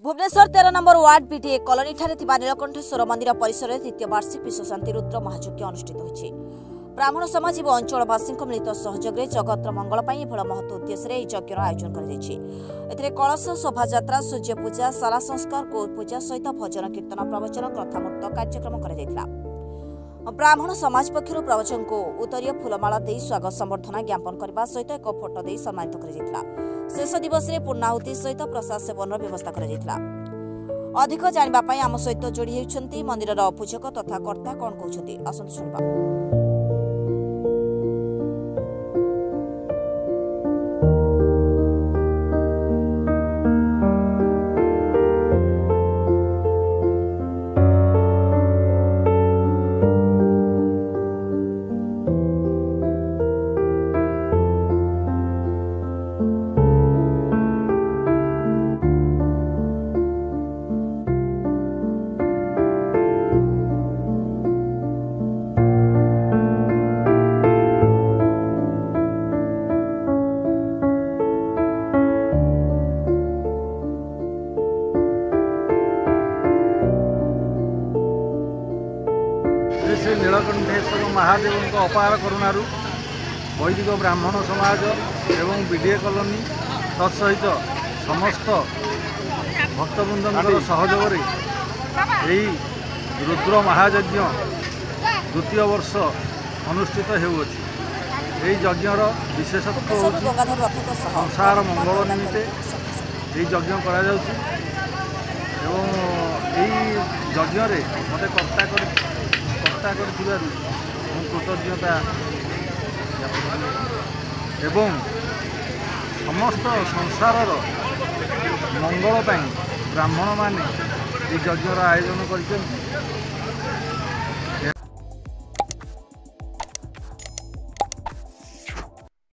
Bhubaneswar 13 number ward BDA colony Nilakantheswar मंदिर परिसर में द्वितीय वार्षिक विश्वशांति रुद्र महायज्ञ अनुष्ठित होइछि। ब्राह्मण समाज और अंचलवासी मिलित सहयोग जगतर मंगल एभल महत्व उद्देश्य यज्ञ आयोजन कर कलश शोभायात्रा सूर्य पूजा साला संस्कार गौ पूजा सहित भजन कीर्तन प्रवचन कथामूर्त कार्यक्रम कर ब्राह्मण समाज पक्षर प्रवचन को उत्तरीय फूलमाला दे स्वागत संबर्धना ज्ञापन करने सहित एक फोटो दे सम्मानित कर शेष दिवस में पूर्णाहुति सहित प्रसाद सेवन व्यवस्था कर अधिक जानापी आम सहित जोड़ी होती मंदिर पूजक तथा कर्ता कौन कहते आसतु शुणा। श्री नीलकंठेश्वर महादेव अपार करुणारू वैदिक ब्राह्मण समाज एवं बीडीए कॉलोनी तत्सहित समस्त भक्तवृंद सहयोग रुद्र महायज्ञ द्वितीय वर्ष अनुष्ठित होउछि। यज्ञर विशेषत्व संसार मंगल निमित्ते यज्ञ करा जाउछि एवं यज्ञ मते कर्ता कृतज्ञता एवं समस्त संसार मंगल ब्राह्मण माने यज्ञर आयोजन कर